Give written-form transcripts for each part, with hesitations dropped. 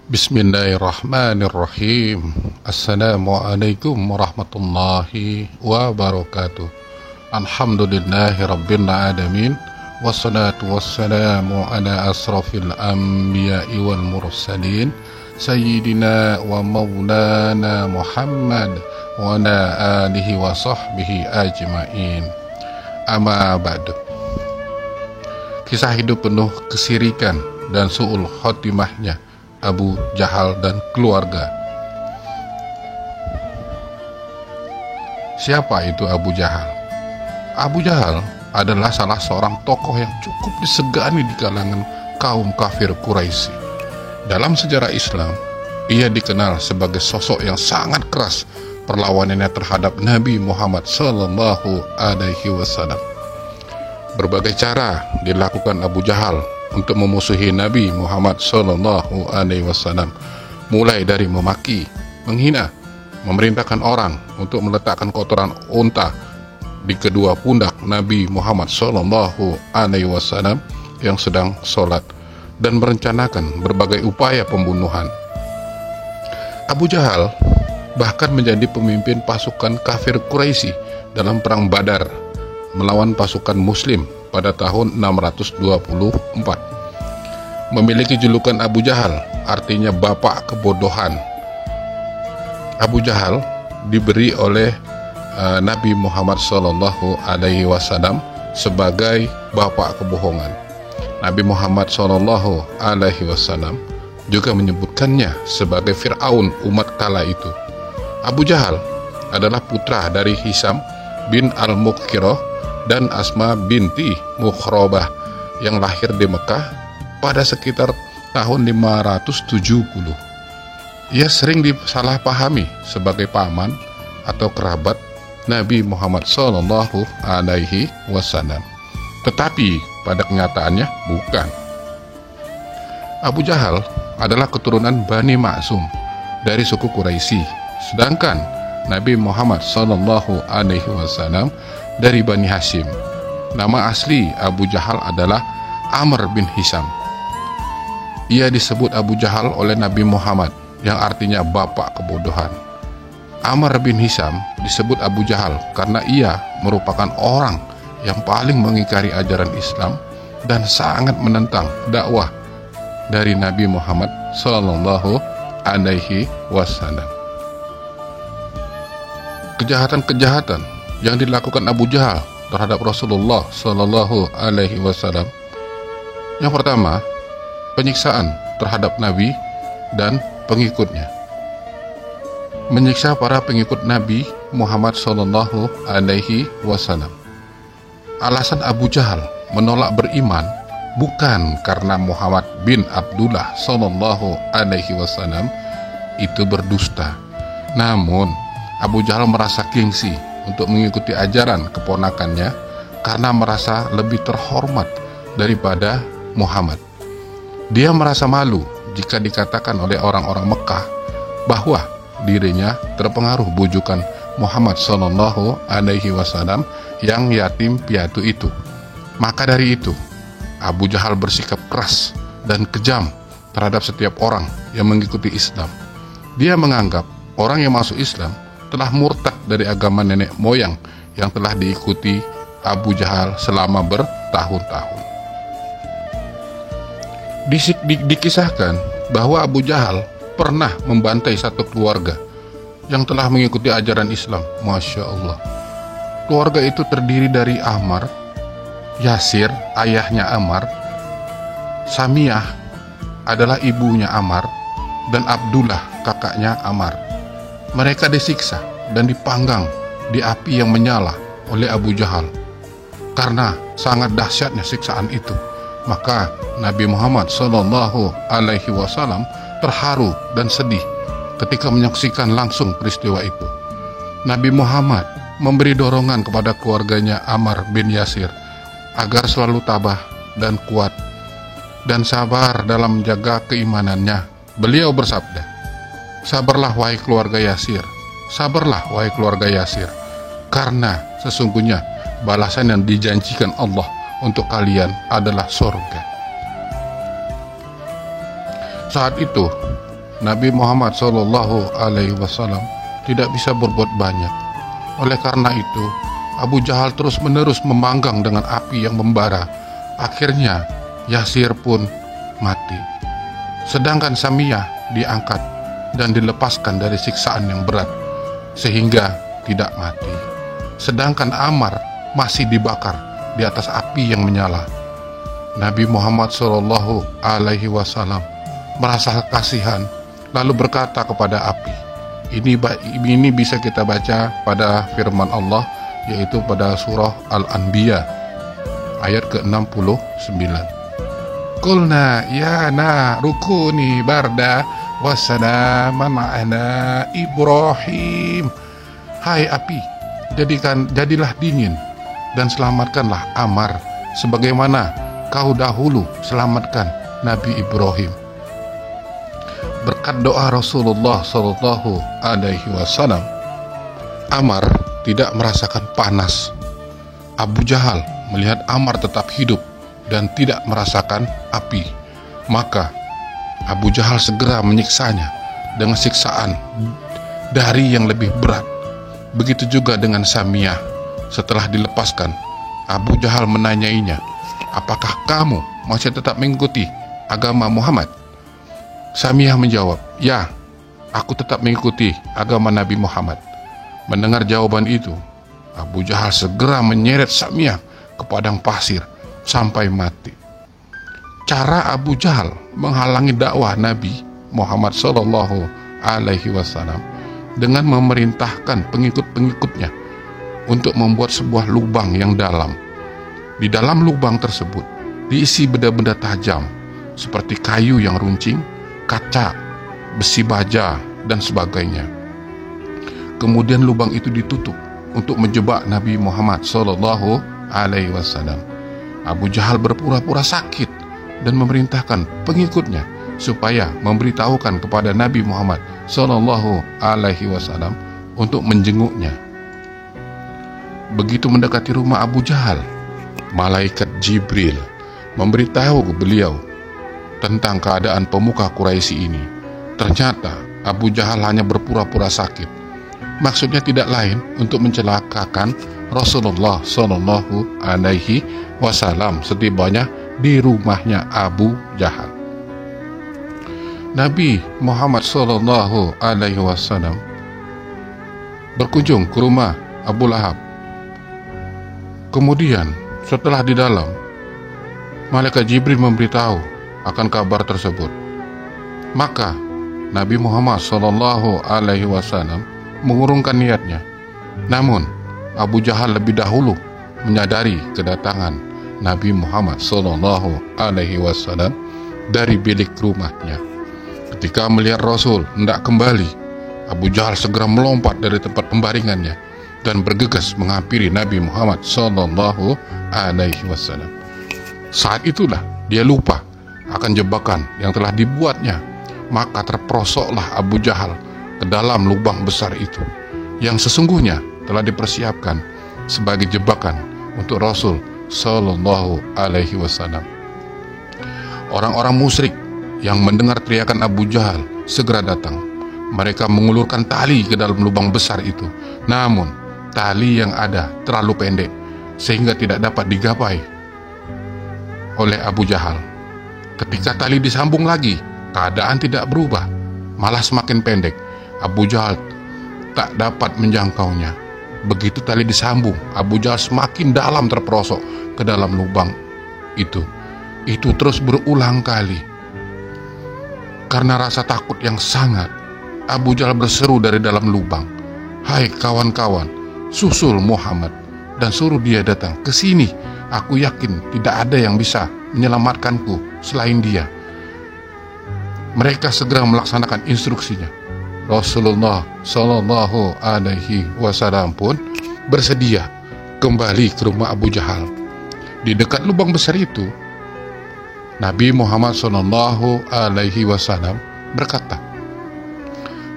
Bismillahirrahmanirrahim. Assalamualaikum warahmatullahi wabarakatuh. Alhamdulillahi rabbil alamin. Wassalatu wassalamu ala asrafil anbiya'i wal mursalin Sayyidina wa maulana Muhammad wa ala alihi wa sahbihi ajma'in. Amma ba'du. Kisah hidup penuh kesirikan dan su'ul khotimahnya Abu Jahal dan keluarga. Siapa itu Abu Jahal? Abu Jahal adalah salah seorang tokoh yang cukup disegani di kalangan kaum kafir Quraisy. Dalam sejarah Islam, ia dikenal sebagai sosok yang sangat keras perlawanannya terhadap Nabi Muhammad sallallahu alaihi wasallam. Berbagai cara dilakukan Abu Jahal untuk memusuhi Nabi Muhammad sallallahu alaihi wasallam, mulai dari memaki, menghina, memerintahkan orang untuk meletakkan kotoran unta di kedua pundak Nabi Muhammad sallallahu alaihi wasallam yang sedang sholat, dan merencanakan berbagai upaya pembunuhan. Abu Jahal bahkan menjadi pemimpin pasukan kafir Quraisy dalam perang Badar melawan pasukan Muslim pada tahun 624. Memiliki julukan Abu Jahal, artinya bapak kebodohan. Abu Jahal diberi oleh Nabi Muhammad sallallahu alaihi wasallam sebagai bapak kebohongan. Nabi Muhammad sallallahu alaihi wasallam juga menyebutkannya sebagai Fir'aun umat kala itu. Abu Jahal adalah putra dari Hisam bin Al-Mughirah dan Asma binti Mukhrabah yang lahir di Mekah pada sekitar tahun 570. Ia sering disalahpahami sebagai paman atau kerabat Nabi Muhammad sallallahu alaihi wasallam, tetapi pada kenyataannya bukan. Abu Jahal adalah keturunan Bani Maksum dari suku Quraisy, sedangkan Nabi Muhammad sallallahu alaihi wasallam dari Bani Hashim. Nama asli Abu Jahal adalah Amr bin Hisam. Ia disebut Abu Jahal oleh Nabi Muhammad, yang artinya bapak kebodohan. Amr bin Hisam disebut Abu Jahal karena ia merupakan orang yang paling mengingkari ajaran Islam dan sangat menentang dakwah dari Nabi Muhammad sallallahu alaihi wasallam. Kejahatan-kejahatan yang dilakukan Abu Jahal terhadap Rasulullah sallallahu alaihi wasallam. Yang pertama, penyiksaan terhadap Nabi dan pengikutnya. Menyiksa para pengikut Nabi Muhammad sallallahu alaihi wasallam. Alasan Abu Jahal menolak beriman bukan karena Muhammad bin Abdullah sallallahu alaihi wasallam itu berdusta. Namun Abu Jahal merasa gengsi untuk mengikuti ajaran keponakannya karena merasa lebih terhormat daripada Muhammad. Dia merasa malu jika dikatakan oleh orang-orang Mekah bahwa dirinya terpengaruh bujukan Muhammad sallallahu alaihi wasallam yang yatim piatu itu. Maka dari itu, Abu Jahal bersikap keras dan kejam terhadap setiap orang yang mengikuti Islam. Dia menganggap orang yang masuk Islam telah murtad dari agama nenek moyang yang telah diikuti Abu Jahal selama bertahun-tahun. Dikisahkan bahwa Abu Jahal pernah membantai satu keluarga yang telah mengikuti ajaran Islam. Masya Allah. Keluarga itu terdiri dari Ammar, Yasir ayahnya Ammar, Samiyah adalah ibunya Ammar, dan Abdullah kakaknya Ammar. Mereka disiksa dan dipanggang di api yang menyala oleh Abu Jahal. Karena sangat dahsyatnya siksaan itu, maka Nabi Muhammad sallallahu alaihi wasallam terharu dan sedih ketika menyaksikan langsung peristiwa itu. Nabi Muhammad memberi dorongan kepada keluarganya Ammar bin Yasir agar selalu tabah dan kuat dan sabar dalam menjaga keimanannya. Beliau bersabda, "Sabarlah wahai keluarga Yasir, sabarlah wahai keluarga Yasir, karena sesungguhnya balasan yang dijanjikan Allah untuk kalian adalah surga." Saat itu Nabi Muhammad SAW tidak bisa berbuat banyak. Oleh karena itu, Abu Jahal terus-menerus memanggang dengan api yang membara. Akhirnya, Yasir pun mati. Sedangkan Samiyah diangkat dan dilepaskan dari siksaan yang berat, sehingga tidak mati. Sedangkan Ammar masih dibakar di atas api yang menyala. Nabi Muhammad SAW merasa kasihan, lalu berkata kepada api. Ini bisa kita baca pada firman Allah, yaitu pada surah Al-Anbiya ayat ke-69. Qulna ya rukuni barda wassalaman ala Ibrahim. Hai api, jadilah dingin dan selamatkanlah Ammar sebagaimana kau dahulu selamatkan Nabi Ibrahim. Berkat doa Rasulullah SAW, Ammar tidak merasakan panas. Abu Jahal melihat Ammar tetap hidup dan tidak merasakan api, maka Abu Jahal segera menyiksanya dengan siksaan dari yang lebih berat. Begitu juga dengan Samiyah. Setelah dilepaskan, Abu Jahal menanyainya, apakah kamu masih tetap mengikuti agama Muhammad? Samiyah menjawab, ya, aku tetap mengikuti agama Nabi Muhammad. Mendengar jawaban itu, Abu Jahal segera menyeret Samiyah ke padang pasir sampai mati. Cara Abu Jahal menghalangi dakwah Nabi Muhammad SAW dengan memerintahkan pengikut-pengikutnya untuk membuat sebuah lubang yang dalam. Di dalam lubang tersebut diisi benda-benda tajam seperti kayu yang runcing, kaca, besi baja, dan sebagainya. Kemudian lubang itu ditutup untuk menjebak Nabi Muhammad SAW. Abu Jahal berpura-pura sakit dan memerintahkan pengikutnya supaya memberitahukan kepada Nabi Muhammad SAW untuk menjenguknya. Begitu mendekati rumah Abu Jahal, malaikat Jibril memberitahu beliau tentang keadaan pemuka Quraisy ini. Ternyata Abu Jahal hanya berpura-pura sakit. Maksudnya tidak lain untuk mencelakakan Rasulullah SAW setibanya di rumahnya Abu Jahal. Nabi Muhammad SAW berkunjung ke rumah Abu Lahab. Kemudian setelah di dalam, malaikat Jibril memberitahu akan kabar tersebut. Maka Nabi Muhammad SAW mengurungkan niatnya. Namun Abu Jahal lebih dahulu menyadari kedatangan Nabi Muhammad SAW dari bilik rumahnya. Ketika melihat Rasul hendak kembali, Abu Jahal segera melompat dari tempat pembaringannya dan bergegas menghampiri Nabi Muhammad SAW. Saat itulah dia lupa akan jebakan yang telah dibuatnya. Maka terperosoklah Abu Jahal ke dalam lubang besar itu, yang sesungguhnya telah dipersiapkan sebagai jebakan untuk Rasul SAW. Orang-orang musyrik yang mendengar teriakan Abu Jahal segera datang. Mereka mengulurkan tali ke dalam lubang besar itu. Namun tali yang ada terlalu pendek sehingga tidak dapat digapai oleh Abu Jahal. Ketika tali disambung lagi, keadaan tidak berubah, malah semakin pendek. Abu Jahal tak dapat menjangkaunya. Begitu tali disambung, Abu Jahal semakin dalam terperosok ke dalam lubang itu. Itu terus berulang kali. Karena rasa takut yang sangat, Abu Jahal berseru dari dalam lubang, "Hai kawan-kawan, susul Muhammad dan suruh dia datang ke sini. Aku yakin tidak ada yang bisa menyelamatkanku selain dia." Mereka segera melaksanakan instruksinya. Rasulullah SAW pun bersedia kembali ke rumah Abu Jahal. Di dekat lubang besar itu, Nabi Muhammad SAW berkata,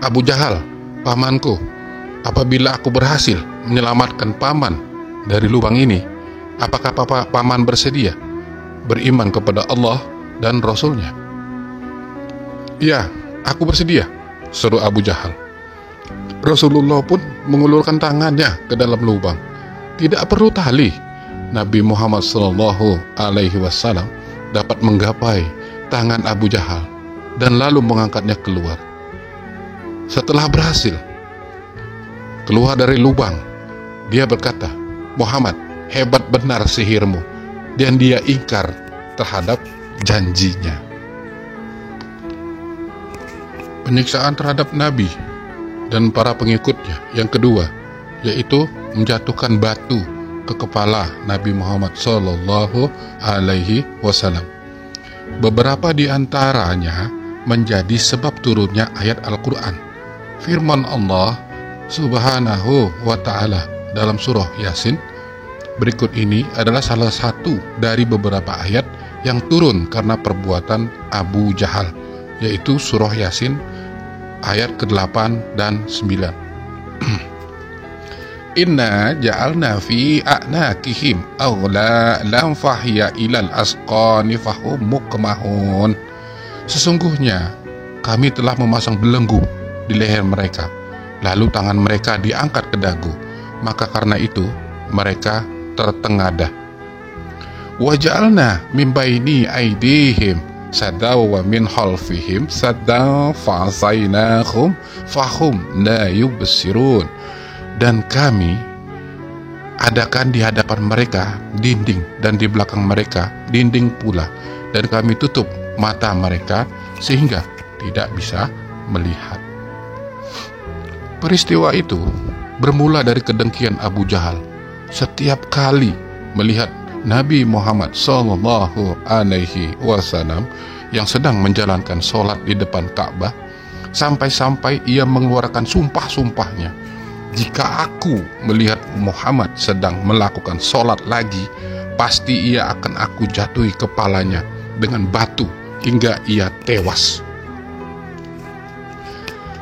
"Abu Jahal, pamanku, apabila aku berhasil menyelamatkan paman dari lubang ini, apakah paman bersedia beriman kepada Allah dan Rasulnya?" "Ya, Aku bersedia, seru Abu Jahal. Rasulullah pun mengulurkan tangannya ke dalam lubang. Tidak perlu tali, Nabi Muhammad SAW dapat menggapai tangan Abu Jahal dan lalu mengangkatnya keluar. Setelah berhasil keluar dari lubang, dia berkata, "Muhammad, hebat benar sihirmu," dan dia ingkar terhadap janjinya. Penyiksaan terhadap Nabi dan para pengikutnya yang kedua, yaitu menjatuhkan batu ke kepala Nabi Muhammad SAW. Beberapa di antaranya menjadi sebab turunnya ayat Al-Quran. Firman Allah Subhanahu wa Ta'ala dalam surah Yasin berikut ini adalah salah satu dari beberapa ayat yang turun karena perbuatan Abu Jahal, yaitu surah Yasin ayat ke-8 dan 9. Inna ja'alna fi a'naqihim aghlalan fahiya ilal asqani fahum muqmahun. Sesungguhnya kami telah memasang belenggu di leher mereka, lalu tangan mereka diangkat ke dagu, maka karena itu mereka tertengadah. Wa ja'alna min baini aydihim sadaw wa min khalfihim sadaw fa'asaynahum fahum la yubsirun. Dan kami adakan di hadapan mereka dinding dan di belakang mereka dinding pula, dan kami tutup mata mereka sehingga tidak bisa melihat. Peristiwa itu bermula dari kedengkian Abu Jahal. Setiap kali melihat Nabi Muhammad SAW yang sedang menjalankan sholat di depan Ka'bah, sampai-sampai ia mengeluarkan sumpah-sumpahnya, "Jika aku melihat Muhammad sedang melakukan sholat lagi, pasti ia akan aku jatuhi kepalanya dengan batu hingga ia tewas."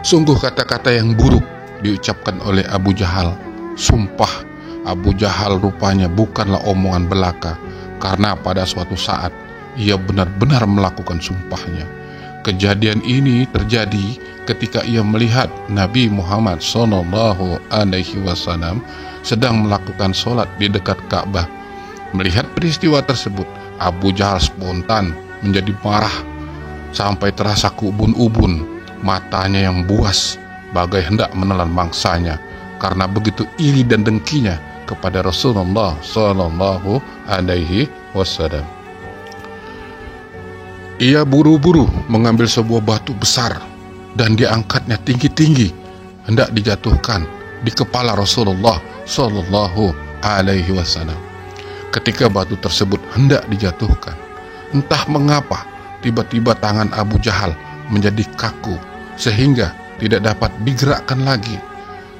Sungguh kata-kata yang buruk diucapkan oleh Abu Jahal. Sumpah Abu Jahal rupanya bukanlah omongan belaka, karena pada suatu saat ia benar-benar melakukan sumpahnya. Kejadian ini terjadi ketika ia melihat Nabi Muhammad SAW sedang melakukan sholat di dekat Ka'bah. Melihat peristiwa tersebut, Abu Jahal spontan menjadi marah sampai terasa keubun-ubun, matanya yang buas bagai hendak menelan mangsanya karena begitu iri dan dengkinya kepada Rasulullah SAW. Ia buru-buru mengambil sebuah batu besar dan diangkatnya tinggi-tinggi, hendak dijatuhkan di kepala Rasulullah SAW. Ketika batu tersebut hendak dijatuhkan, entah mengapa tiba-tiba tangan Abu Jahal menjadi kaku sehingga tidak dapat digerakkan lagi.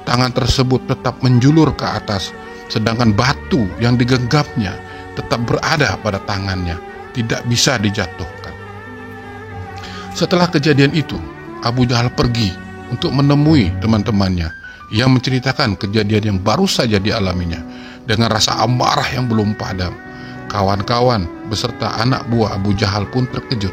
Tangan tersebut tetap menjulur ke atas, sedangkan batu yang digenggamnya tetap berada pada tangannya, tidak bisa dijatuhkan. Setelah kejadian itu, Abu Jahal pergi untuk menemui teman-temannya. Ia menceritakan kejadian yang baru saja dialaminya dengan rasa amarah yang belum padam. Kawan-kawan beserta anak buah Abu Jahal pun terkejut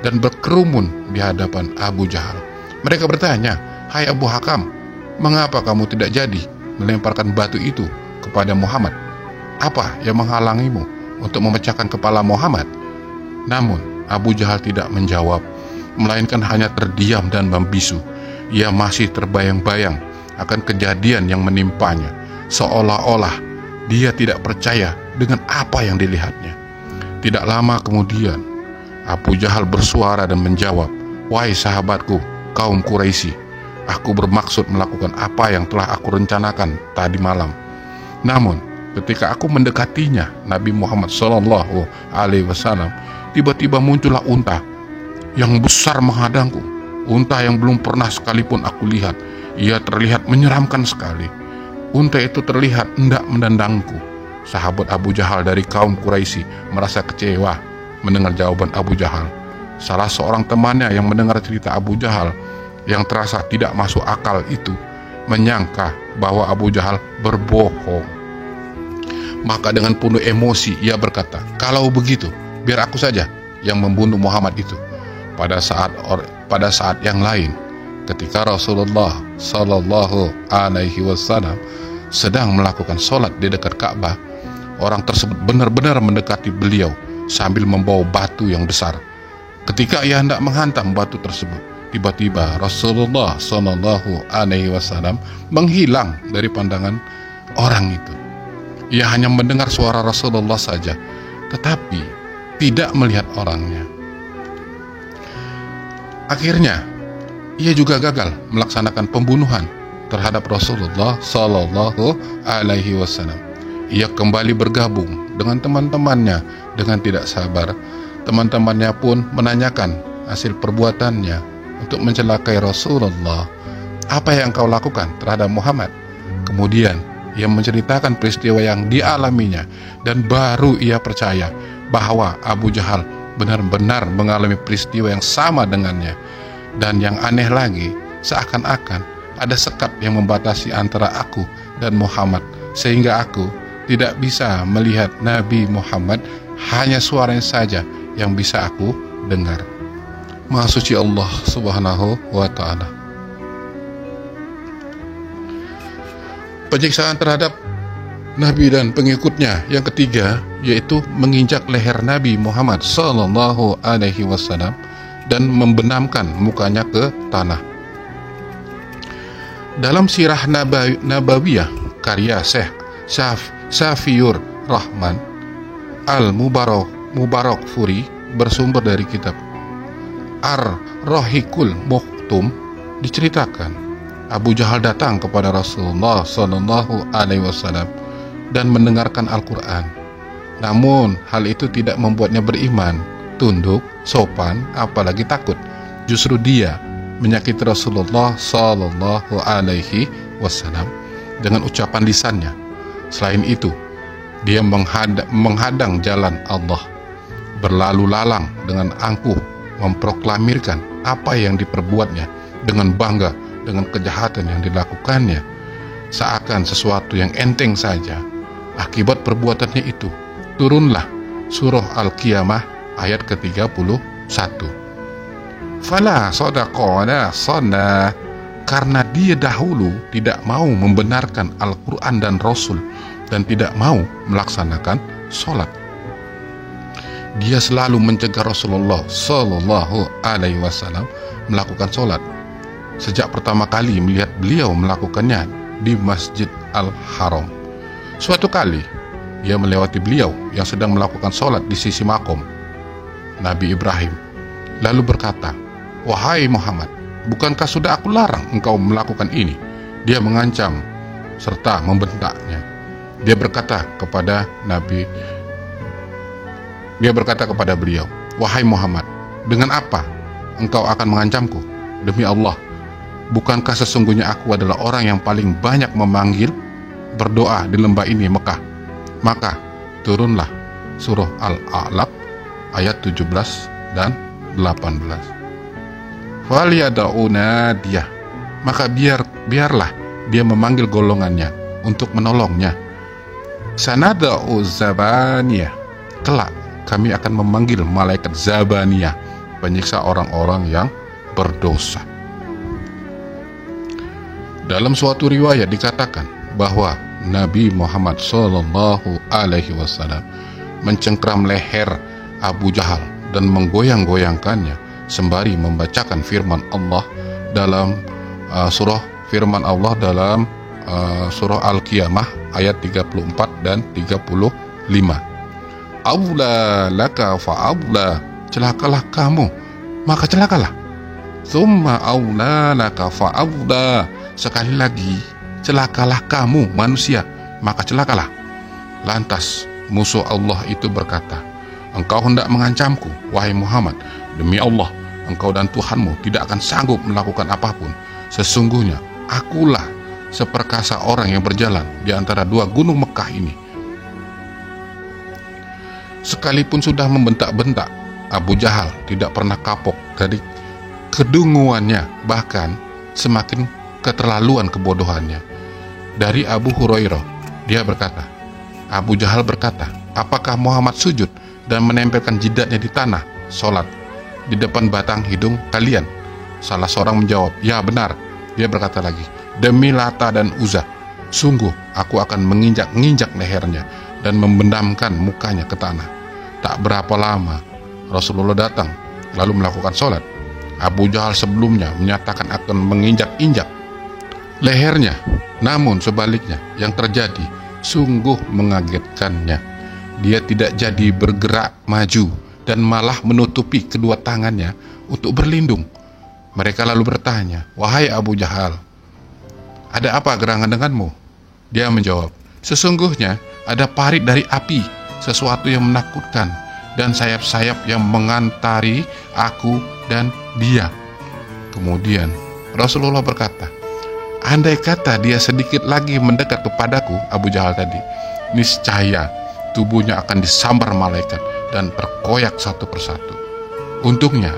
dan berkerumun di hadapan Abu Jahal. Mereka bertanya, "Hai Abu Hakam, mengapa kamu tidak jadi melemparkan batu itu kepada Muhammad? Apa yang menghalangimu untuk memecahkan kepala Muhammad?" Namun Abu Jahal tidak menjawab, melainkan hanya terdiam dan membisu. Ia masih terbayang-bayang akan kejadian yang menimpanya, seolah-olah dia tidak percaya dengan apa yang dilihatnya. Tidak lama kemudian, Abu Jahal bersuara dan menjawab, "Wahai sahabatku, kaum Quraisy, aku bermaksud melakukan apa yang telah aku rencanakan tadi malam. Namun, ketika aku mendekatinya, Nabi Muhammad SAW, tiba-tiba muncullah unta yang besar menghadangku. Unta yang belum pernah sekalipun aku lihat. Ia terlihat menyeramkan sekali. Unta itu terlihat hendak menendangku." Sahabat Abu Jahal dari kaum Quraisy merasa kecewa mendengar jawaban Abu Jahal. Salah seorang temannya yang mendengar cerita Abu Jahal yang terasa tidak masuk akal itu menyangka bahwa Abu Jahal berbohong. Maka dengan penuh emosi ia berkata, "Kalau begitu, biar aku saja yang membunuh Muhammad itu." pada saat yang lain, ketika Rasulullah Sallallahu Alaihi Wasallam sedang melakukan sholat di dekat Ka'bah, orang tersebut benar-benar mendekati beliau sambil membawa batu yang besar. Ketika ia hendak menghantam batu tersebut, tiba-tiba Rasulullah Sallallahu Alaihi Wasallam menghilang dari pandangan orang itu. Ia hanya mendengar suara Rasulullah saja, tetapi tidak melihat orangnya. Akhirnya, ia juga gagal melaksanakan pembunuhan terhadap Rasulullah Sallallahu Alaihi Wasallam. Ia kembali bergabung dengan teman-temannya dengan tidak sabar. Teman-temannya pun menanyakan hasil perbuatannya untuk mencelakai Rasulullah. Apa yang kau lakukan terhadap Muhammad? Kemudian ia menceritakan peristiwa yang dialaminya, dan baru ia percaya bahwa Abu Jahal benar-benar mengalami peristiwa yang sama dengannya. Dan yang aneh lagi, seakan-akan ada sekat yang membatasi antara aku dan Muhammad, sehingga aku tidak bisa melihat Nabi Muhammad, hanya suaranya saja yang bisa aku dengar. Maha suci Allah Subhanahu wa ta'ala. Penyiksaan terhadap Nabi dan pengikutnya yang ketiga, yaitu menginjak leher Nabi Muhammad Sallallahu Alaihi Wasallam dan membenamkan mukanya ke tanah. Dalam Sirah Nabawiyah karya Syekh Safiyur Rahman Al-Mubarak Furi bersumber dari kitab Ar-Rahikul Mukhtum, diceritakan Abu Jahal datang kepada Rasulullah Sallallahu Alaihi Wasallam dan mendengarkan Al-Quran. Namun hal itu tidak membuatnya beriman, tunduk, sopan, apalagi takut. Justru dia menyakiti Rasulullah Sallallahu Alaihi Wasallam dengan ucapan lisannya. Selain itu, dia menghadang jalan Allah, berlalu lalang dengan angkuh, memproklamirkan apa yang diperbuatnya dengan bangga dengan kejahatan yang dilakukannya, seakan sesuatu yang enteng saja. Akibat perbuatannya itu, turunlah surah Al-Qiyamah ayat ke-31. Fala sadaqana sana, karena dia dahulu tidak mau membenarkan Al-Quran dan Rasul dan tidak mau melaksanakan sholat. Dia selalu mencegah Rasulullah Sallallahu Alaihi Wasallam melakukan sholat. Sejak pertama kali melihat beliau melakukannya di Masjid Al-Haram. Suatu kali dia melewati beliau yang sedang melakukan sholat di sisi makom Nabi Ibrahim, lalu berkata, "Wahai Muhammad, bukankah sudah aku larang engkau melakukan ini?" Dia mengancam serta membentaknya. Dia berkata kepada beliau, "Wahai Muhammad, dengan apa engkau akan mengancamku? Demi Allah, bukankah sesungguhnya aku adalah orang yang paling banyak memanggil berdoa di lembah ini, Mekah?" Maka turunlah surah Al-A'laq ayat 17 dan 18. Faliyada'una dia, maka biarlah dia memanggil golongannya untuk menolongnya. Sanada'u zabaniyah, kelak kami akan memanggil malaikat Zabaniyah, penyiksa orang-orang yang berdosa. Dalam suatu riwayat dikatakan bahwa Nabi Muhammad Sallallahu Alaihi Wasallam mencengkram leher Abu Jahal dan menggoyang-goyangkannya sembari membacakan firman Allah dalam surah Al-Qiyamah ayat 34 dan 35. Aula laka fa'aula, celakalah kamu, maka celakalah. Tsumma aula laka fa'aula, sekali lagi celakalah kamu manusia, maka celakalah. Lantas musuh Allah itu berkata, "Engkau hendak mengancamku, wahai Muhammad. Demi Allah, engkau dan Tuhanmu tidak akan sanggup melakukan apapun. Sesungguhnya akulah seperkasa orang yang berjalan di antara dua gunung Mekah ini." Sekalipun sudah membentak-bentak, Abu Jahal tidak pernah kapok dari kedunguannya, bahkan semakin keterlaluan kebodohannya. Dari Abu Hurairah, dia berkata, Abu Jahal berkata, "Apakah Muhammad sujud dan menempelkan jidatnya di tanah sholat?" di depan batang hidung kalian?" Salah seorang menjawab, "Ya benar." Dia berkata lagi, "Demi Lata dan Uzza, sungguh aku akan menginjak-injak lehernya dan membenamkan mukanya ke tanah." Tak berapa lama Rasulullah datang lalu melakukan sholat. Abu Jahal sebelumnya menyatakan akan menginjak-injak lehernya, namun sebaliknya yang terjadi sungguh mengagetkannya. Dia tidak jadi bergerak maju dan malah menutupi kedua tangannya untuk berlindung. Mereka lalu bertanya, "Wahai Abu Jahal, ada apa gerangan denganmu?" Dia menjawab, "Sesungguhnya ada parit dari api, sesuatu yang menakutkan, dan sayap-sayap yang mengantari aku dan dia." Kemudian Rasulullah berkata, "Andai kata dia sedikit lagi mendekat kepadaku," Abu Jahal tadi, "niscaya tubuhnya akan disambar malaikat dan terkoyak satu persatu." Untungnya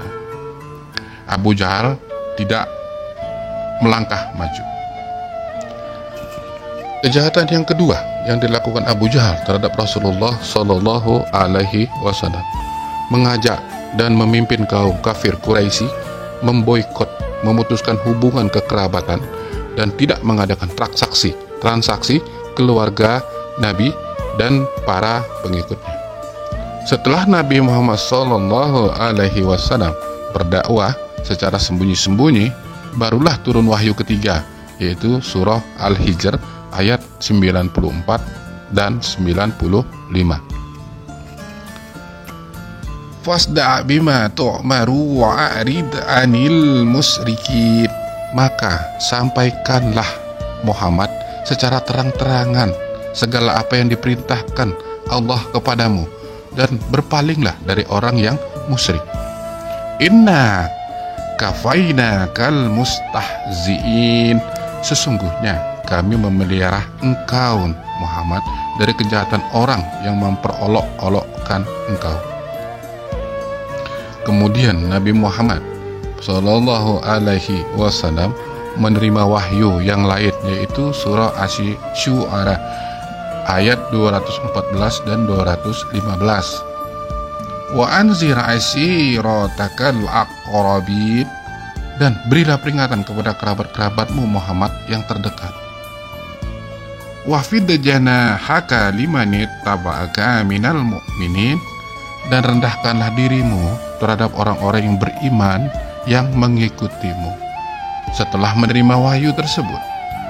Abu Jahal tidak melangkah maju. Kejahatan yang kedua yang dilakukan Abu Jahal terhadap Rasulullah Shallallahu Alaihi Wasallam, mengajak dan memimpin kaum kafir Quraisy memboikot, memutuskan hubungan kekerabatan, dan tidak mengadakan transaksi keluarga Nabi dan para pengikutnya. Setelah Nabi Muhammad Shallallahu Alaihi Wasallam berdakwah secara sembunyi-sembunyi, barulah turun wahyu ketiga, yaitu surah Al-Hijr ayat 94 dan 95. "Fasda' bima tu'maru wa'rid 'anil musyrikin." Maka sampaikanlah Muhammad secara terang-terangan segala apa yang diperintahkan Allah kepadamu, dan berpalinglah dari orang yang musyrik. "Inna kafaina kal mustahziin." Sesungguhnya kami memelihara engkau Muhammad dari kejahatan orang yang memperolok-olokkan engkau. Kemudian Nabi Muhammad Sallallahu Alaihi Wasallam menerima wahyu yang lain, yaitu surah Asy-Syu'ara ayat 214 dan 215. "Wa anzir ashiratakal aqrabin." Dan berilah peringatan kepada kerabat-kerabatmu Muhammad yang terdekat. "Wafid janahaka liman ittaba'aka minal mu'minin." Dan rendahkanlah dirimu terhadap orang-orang yang beriman yang mengikutimu. Setelah menerima wahyu tersebut,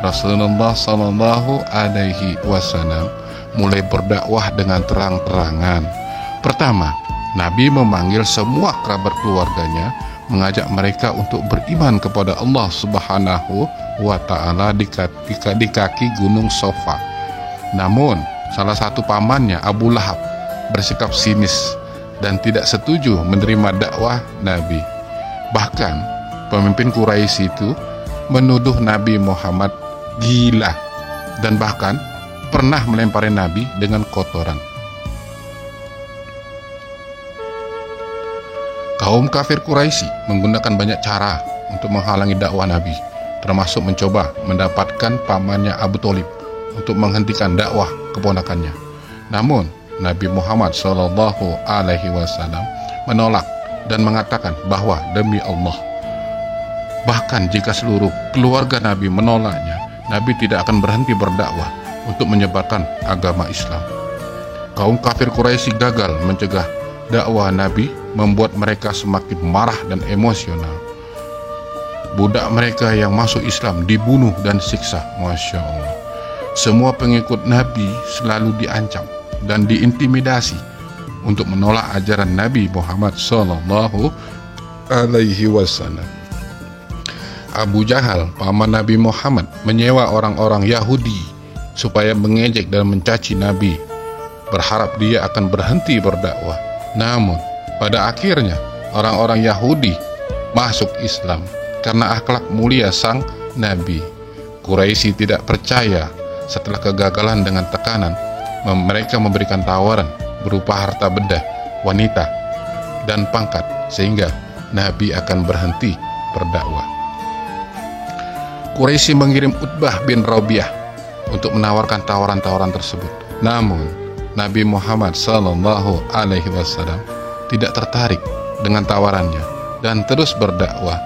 Rasulullah Sallallahu Alaihi Wasallam mulai berdakwah dengan terang-terangan. Pertama, Nabi memanggil semua kerabat keluarganya, mengajak mereka untuk beriman kepada Allah Subhanahu wa Ta'ala di kaki Gunung Sofa. Namun, salah satu pamannya, Abu Lahab, bersikap sinis dan tidak setuju menerima dakwah Nabi. Bahkan, pemimpin Quraisy itu menuduh Nabi Muhammad gila dan bahkan pernah melempari Nabi dengan kotoran. Kaum kafir Quraisy menggunakan banyak cara untuk menghalangi dakwah Nabi, termasuk mencoba mendapatkan pamannya Abu Thalib untuk menghentikan dakwah keponakannya. Namun Nabi Muhammad Shallallahu Alaihi Wasallam menolak dan mengatakan bahwa demi Allah, bahkan jika seluruh keluarga Nabi menolaknya, Nabi tidak akan berhenti berdakwah untuk menyebarkan agama Islam. Kaum kafir Quraisy gagal mencegah dakwah Nabi, membuat mereka semakin marah dan emosional. Budak mereka yang masuk Islam dibunuh dan siksa. Masya Allah. Semua pengikut Nabi selalu diancam dan diintimidasi untuk menolak ajaran Nabi Muhammad Sallallahu Alaihi Wasallam. Abu Jahal, paman Nabi Muhammad, menyewa orang-orang Yahudi supaya mengejek dan mencaci Nabi, berharap dia akan berhenti berdakwah. Namun pada akhirnya orang-orang Yahudi masuk Islam karena akhlak mulia sang Nabi. Quraisy tidak percaya. Setelah kegagalan dengan tekanan, mereka memberikan tawaran berupa harta benda, wanita, dan pangkat, sehingga Nabi akan berhenti berdakwah. Quraisy mengirim Utbah bin Rabi'ah untuk menawarkan tawaran-tawaran tersebut. Namun Nabi Muhammad Sallallahu Alaihi Wasallam tidak tertarik dengan tawarannya dan terus berdakwah.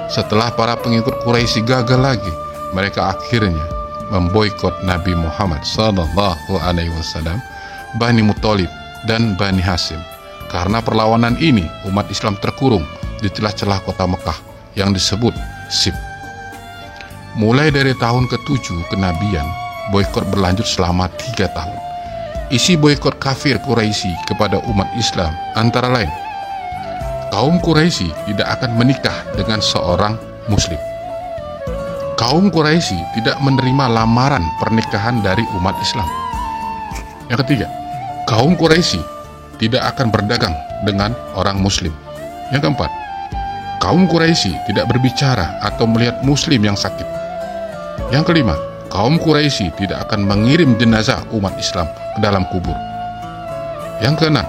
Setelah para pengikut Quraisy gagal lagi, mereka akhirnya memboikot Nabi Muhammad SAW, Bani Muthalib dan Bani Hashim. Karena perlawanan ini, umat Islam terkurung di celah-celah kota Mekah yang disebut Sib. Mulai dari tahun ke-7 kenabian, boikot berlanjut selama 3 tahun. Isi boikot kafir Quraisy kepada umat Islam antara lain: kaum Quraisy tidak akan menikah dengan seorang muslim. Kaum Quraisy tidak menerima lamaran pernikahan dari umat Islam. Yang ketiga, kaum Quraisy tidak akan berdagang dengan orang muslim. Yang keempat, kaum Quraisy tidak berbicara atau melihat muslim yang sakit. Yang kelima, kaum Quraisy tidak akan mengirim jenazah umat Islam ke dalam kubur. Yang keenam,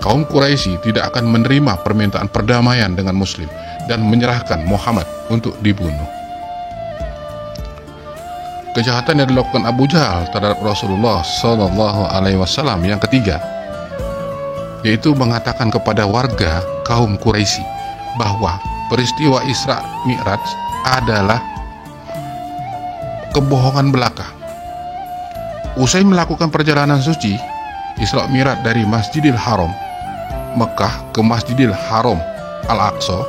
kaum Quraisy tidak akan menerima permintaan perdamaian dengan muslim dan menyerahkan Muhammad untuk dibunuh. Kejahatan yang dilakukan Abu Jahal terhadap Rasulullah SAW yang ketiga, yaitu mengatakan kepada warga kaum Quraisy bahwa peristiwa Isra Mi'raj adalah kebohongan belaka. Usai melakukan perjalanan suci Isra Mi'raj dari Masjidil Haram Mekah ke Masjidil Haram Al-Aqsa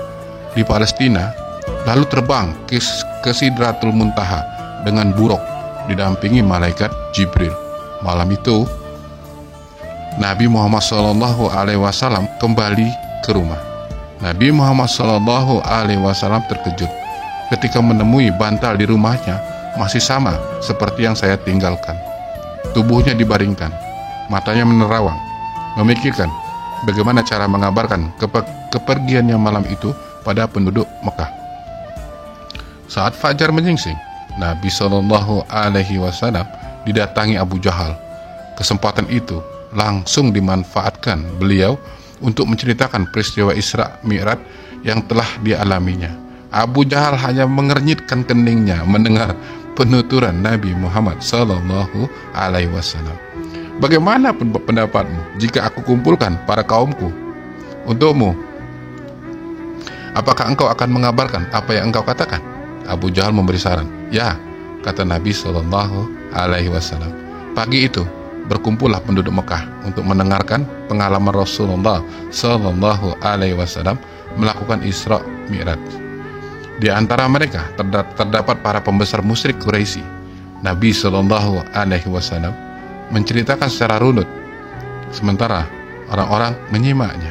di Palestina, lalu terbang ke Sidratul Muntaha dengan buruk didampingi malaikat Jibril. Malam itu Nabi Muhammad SAW kembali ke rumah. Nabi Muhammad SAW terkejut ketika menemui bantal di rumahnya masih sama seperti yang saya tinggalkan. Tubuhnya dibaringkan, matanya menerawang, memikirkan bagaimana cara mengabarkan kepergiannya malam itu pada penduduk Mekah. Saat fajar menyingsing, Nabi SAW didatangi Abu Jahal. Kesempatan itu langsung dimanfaatkan beliau untuk menceritakan peristiwa Isra Mi'raj yang telah dialaminya. Abu Jahal hanya mengernyitkan keningnya mendengar penuturan Nabi Muhammad SAW. Bagaimana pendapatmu jika aku kumpulkan para kaumku untukmu? Apakah engkau akan mengabarkan apa yang engkau katakan? Abu Jahal memberi saran. Ya, kata Nabi SAW. Pagi itu berkumpullah penduduk Mekah untuk mendengarkan pengalaman Rasulullah SAW melakukan Isra Mi'raj. Di antara mereka terdapat para pembesar musyrik Quraisy. Nabi SAW menceritakan secara runut, sementara orang-orang menyimaknya.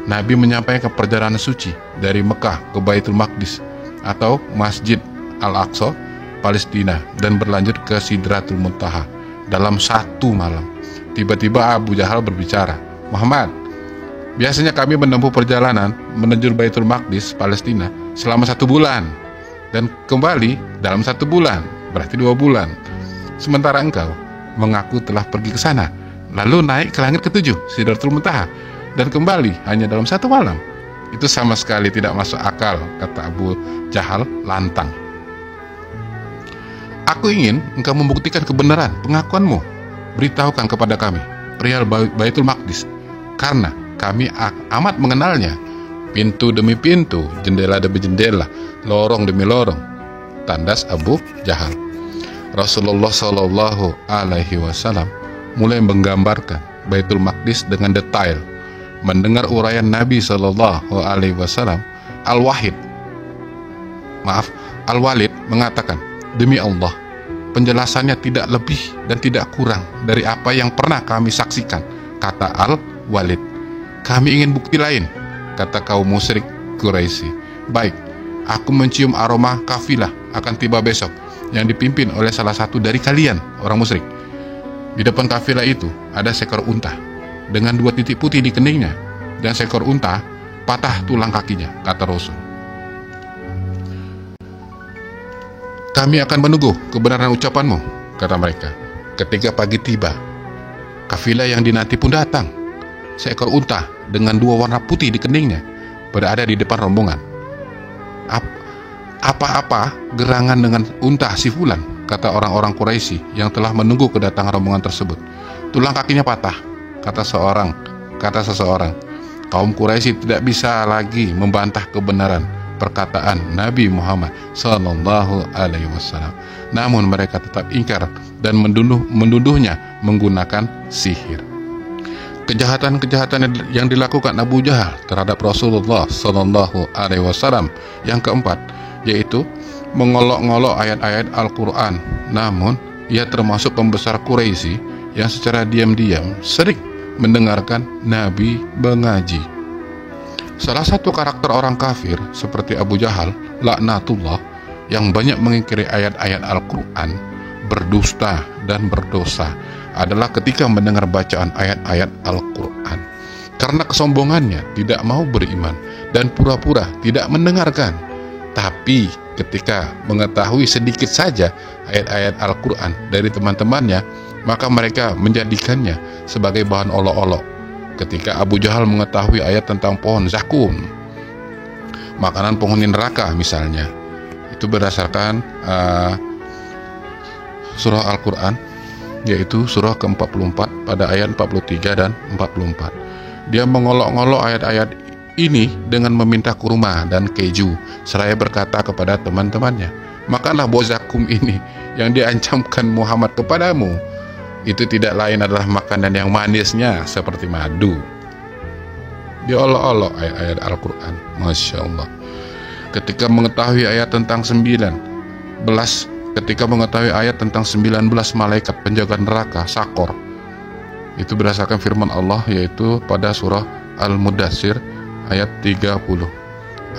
Nabi menyampaikan perjalanan suci dari Mekah ke Baitul Maqdis atau Masjid Al-Aqsa, Palestina, dan berlanjut ke Sidratul Muntaha dalam 1 malam. Tiba-tiba Abu Jahal berbicara, Muhammad, biasanya kami menempuh perjalanan menuju Baitul Maqdis, Palestina selama 1 bulan dan kembali dalam 1 bulan, berarti 2 bulan. Sementara engkau mengaku telah pergi ke sana, lalu naik ke langit ke-7, Sidratul Muntaha, dan kembali hanya dalam 1 malam. Itu sama sekali tidak masuk akal, kata Abu Jahal lantang. Aku ingin engkau membuktikan kebenaran pengakuanmu. Beritahukan kepada kami perihal Baitul Maqdis, karena kami amat mengenalnya. Pintu demi pintu, jendela demi jendela, lorong demi lorong, tandas Abu Jahal. Rasulullah SAW mulai menggambarkan Baitul Maqdis dengan detail. Mendengar uraian Nabi SAW, Al-Walid mengatakan, demi Allah, penjelasannya tidak lebih dan tidak kurang dari apa yang pernah kami saksikan, kata Al-Walid. Kami ingin bukti lain, kata kaum musyrik Quraisy. Baik, aku mencium aroma kafilah akan tiba besok yang dipimpin oleh salah satu dari kalian, orang musyrik. Di depan kafilah itu ada seekor unta dengan 2 titik putih di keningnya, dan seekor unta patah tulang kakinya, kata Rasul. Kami akan menunggu kebenaran ucapanmu, kata mereka. Ketika pagi tiba, kafilah yang dinanti pun datang. Seekor unta dengan 2 warna putih di keningnya berada di depan rombongan. Apa-apa gerangan dengan unta si fulan, kata orang-orang Quraisy yang telah menunggu kedatangan rombongan tersebut. Tulang kakinya patah, kata seseorang. Kaum Quraisy tidak bisa lagi membantah kebenaran perkataan Nabi Muhammad sallallahu alaihi wasallam. Namun mereka tetap ingkar dan menduduhnya menggunakan sihir. Kejahatan-kejahatan yang dilakukan Abu Jahal terhadap Rasulullah sallallahu alaihi wasallam yang keempat, yaitu mengolok-ngolok ayat-ayat Al-Quran. Namun ia termasuk pembesar Quraisy yang secara diam-diam sering mendengarkan Nabi mengaji. Salah satu karakter orang kafir seperti Abu Jahal laknatullah yang banyak mengingkari ayat-ayat Al-Quran, berdusta dan berdosa adalah ketika mendengar bacaan ayat-ayat Al-Quran. Karena kesombongannya tidak mau beriman dan pura-pura tidak mendengarkan. Tapi ketika mengetahui sedikit saja ayat-ayat Al-Quran dari teman-temannya, maka mereka menjadikannya sebagai bahan olok-olok. Ketika Abu Jahal mengetahui ayat tentang pohon zakum, makanan penghuni neraka misalnya, itu berdasarkan surah Al-Quran, yaitu surah ke-44 pada ayat 43 dan 44. Dia mengolok-ngolok ayat-ayat ini dengan meminta kurma dan keju, seraya berkata kepada teman-temannya, makanlah buah zakum ini yang diancamkan Muhammad kepadamu. Itu tidak lain adalah makanan yang manisnya seperti madu. Diolok-olok ayat-ayat Al-Quran. Masya Allah. Ketika mengetahui ayat tentang 19 malaikat penjaga neraka Sakor, itu berdasarkan firman Allah, yaitu pada surah Al-Mudaththir ayat 30.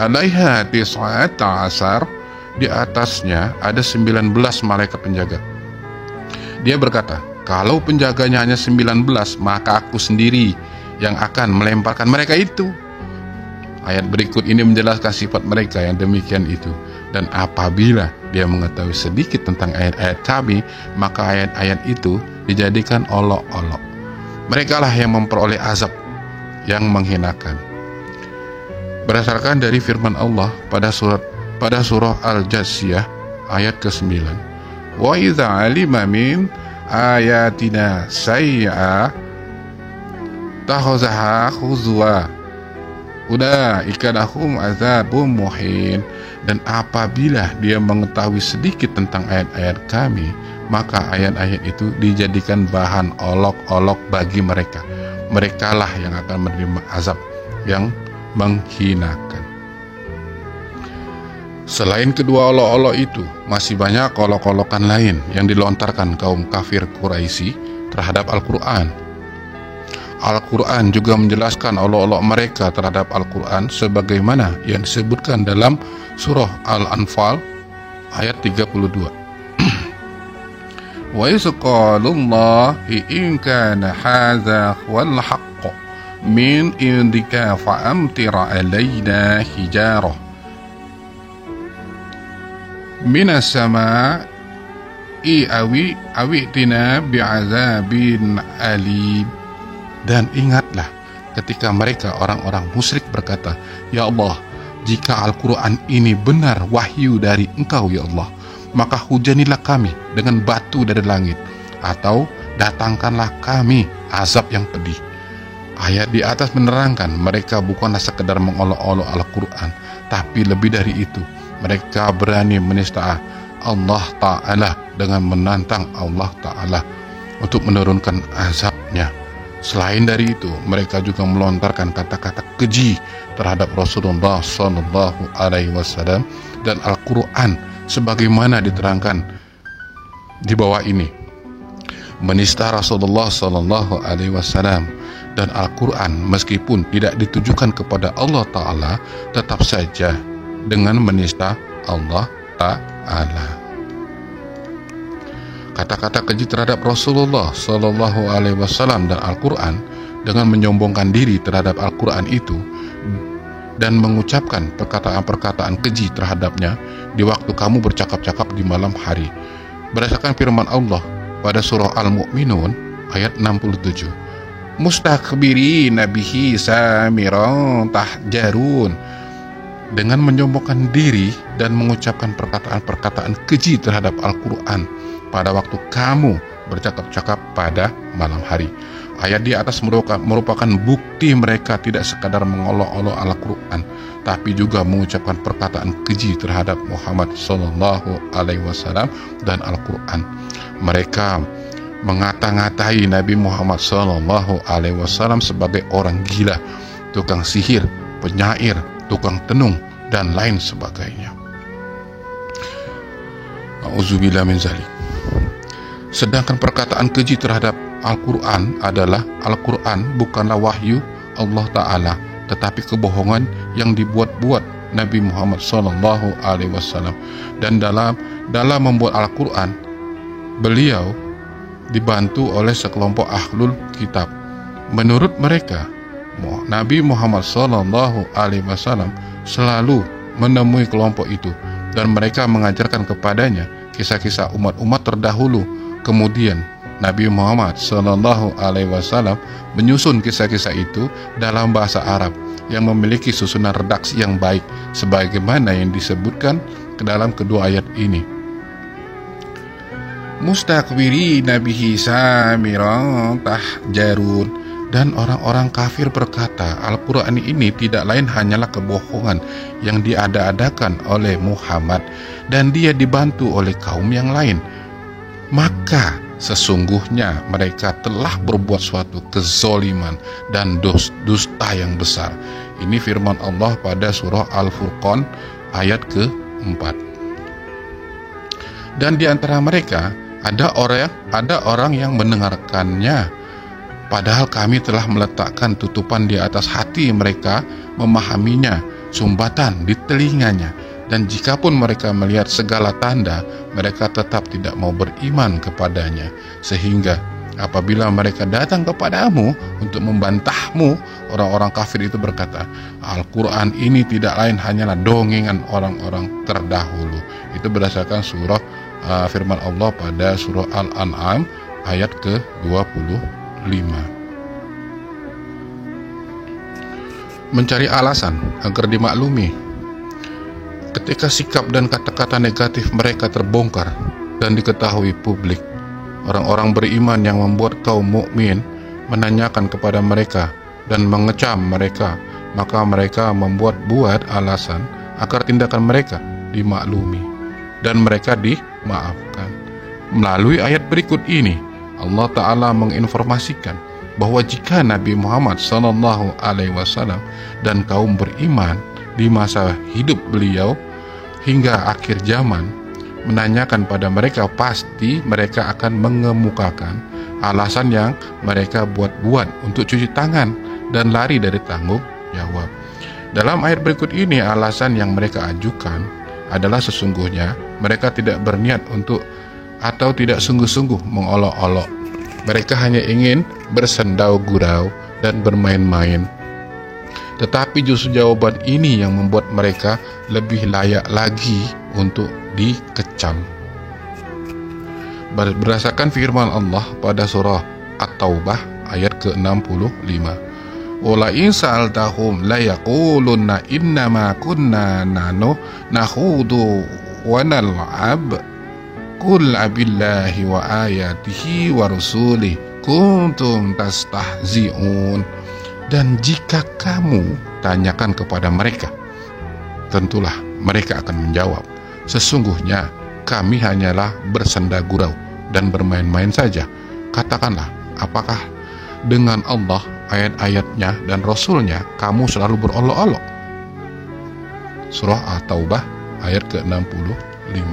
Alaiha tis'ata asar, di atasnya ada 19 malaikat penjaga. Dia berkata, kalau penjaganya hanya 19, maka aku sendiri yang akan melemparkan mereka itu. Ayat berikut ini menjelaskan sifat mereka yang demikian itu. Dan apabila dia mengetahui sedikit tentang ayat-ayat kami, maka ayat-ayat itu dijadikan olok-olok. Mereka lah yang memperoleh azab yang menghinakan. Berdasarkan dari firman Allah pada surah Al-Jathiyah ayat ke-9. Wa idza alima min ayatina sayya takhazaha khuzwa ulaika lahum azabun muhin. Dan apabila dia mengetahui sedikit tentang ayat-ayat kami, maka ayat-ayat itu dijadikan bahan olok-olok bagi mereka. Merekalah yang akan menerima azab yang menghinakan. Selain kedua olok-olok itu, masih banyak olok-olokan lain yang dilontarkan kaum kafir Quraisy terhadap Al-Quran. Al-Quran juga menjelaskan olok-olok mereka terhadap Al-Quran sebagaimana yang disebutkan dalam surah Al-Anfal ayat 32. Wa yasqalullahi in kana hadza wal haqq min indika fa amtira alaina hijarah minas sama'i awi'tina bi'azabin alim. Dan ingatlah ketika mereka orang-orang musyrik berkata, ya Allah, jika Al-Quran ini benar wahyu dari Engkau ya Allah, maka hujanilah kami dengan batu dari langit, atau datangkanlah kami azab yang pedih. Ayat di atas menerangkan mereka bukanlah sekedar mengolok-olok Al-Quran, tapi lebih dari itu, mereka berani menista Allah Ta'ala dengan menantang Allah Ta'ala untuk menurunkan azabnya. Selain dari itu, mereka juga melontarkan kata-kata keji terhadap Rasulullah sallallahu alaihi wasallam dan Al-Quran sebagaimana diterangkan di bawah ini. Menista Rasulullah sallallahu alaihi wasallam dan Al-Quran meskipun tidak ditujukan kepada Allah Ta'ala, tetap saja dengan menista Allah Ta'ala. Kata-kata keji terhadap Rasulullah sallallahu alaihi wasallam dan Al-Quran dengan menyombongkan diri terhadap Al-Quran itu dan mengucapkan perkataan-perkataan keji terhadapnya di waktu kamu bercakap-cakap di malam hari. Berdasarkan firman Allah pada surah Al-Mu'minun ayat 67. Mustakbirina bihi samiran tahjarun. Dengan menyombongkan diri dan mengucapkan perkataan-perkataan keji terhadap Al-Quran pada waktu kamu bercakap-cakap pada malam hari. Ayat di atas merupakan bukti mereka tidak sekadar mengolok-olok Al-Quran, tapi juga mengucapkan perkataan keji terhadap Muhammad SAW dan Al-Quran. Mereka mengata-ngatai Nabi Muhammad SAW sebagai orang gila, tukang sihir, penyair, tukang tenung, dan lain sebagainya. Auzubillah min zalik. Sedangkan perkataan keji terhadap Al-Quran adalah Al-Quran bukanlah wahyu Allah Ta'ala, tetapi kebohongan yang dibuat-buat Nabi Muhammad SAW. Dan dalam membuat Al-Quran, beliau dibantu oleh sekelompok ahlul kitab. Menurut mereka, Nabi Muhammad SAW selalu menemui kelompok itu, dan mereka mengajarkan kepadanya kisah-kisah umat-umat terdahulu. Kemudian Nabi Muhammad SAW menyusun kisah-kisah itu dalam bahasa Arab yang memiliki susunan redaksi yang baik, sebagaimana yang disebutkan ke dalam kedua ayat ini. Mustakbirina bihi samiran tahjarun. Dan orang-orang kafir berkata, Al-Quran ini tidak lain hanyalah kebohongan yang diada-adakan oleh Muhammad, dan dia dibantu oleh kaum yang lain. Maka sesungguhnya mereka telah berbuat suatu kezoliman dan dusta yang besar. Ini firman Allah pada surah Al-Furqan ayat ke-4. Dan di antara mereka ada orang yang mendengarkannya, padahal kami telah meletakkan tutupan di atas hati mereka memahaminya, sumbatan di telinganya. Dan jikapun mereka melihat segala tanda, mereka tetap tidak mau beriman kepadanya. Sehingga apabila mereka datang kepadamu untuk membantahmu, orang-orang kafir itu berkata, Al-Quran ini tidak lain hanyalah dongengan orang-orang terdahulu. Itu berdasarkan surah firman Allah pada surah Al-An'am ayat ke-25. Mencari alasan agar dimaklumi. Ketika sikap dan kata-kata negatif mereka terbongkar dan diketahui publik, orang-orang beriman yang membuat kaum mukmin menanyakan kepada mereka dan mengecam mereka, maka mereka membuat alasan agar tindakan mereka dimaklumi dan mereka dimaafkan. Melalui ayat berikut ini, Allah Ta'ala menginformasikan bahwa jika Nabi Muhammad SAW dan kaum beriman di masa hidup beliau hingga akhir zaman menanyakan pada mereka, pasti mereka akan mengemukakan alasan yang mereka buat-buat untuk cuci tangan dan lari dari tanggung jawab. Dalam ayat berikut ini, alasan yang mereka ajukan adalah sesungguhnya mereka tidak berniat untuk atau tidak sungguh-sungguh mengolok-olok. Mereka hanya ingin bersendau gurau dan bermain-main. Tetapi justru jawaban ini yang membuat mereka lebih layak lagi untuk dikecam. Berdasarkan firman Allah pada surah At-Taubah ayat ke-65. Wala in sa'altahum la yaqulunna innama kunna nakhudu wa nal'ab qul abillahi wa ayatihi wa rasulih kuntum tastahzi'un. Dan jika kamu tanyakan kepada mereka, tentulah mereka akan menjawab, sesungguhnya kami hanyalah bersenda gurau dan bermain-main saja. Katakanlah, apakah dengan Allah, ayat-ayatnya dan Rasulnya kamu selalu berolok-olok? Surah At-Taubah ayat ke-65.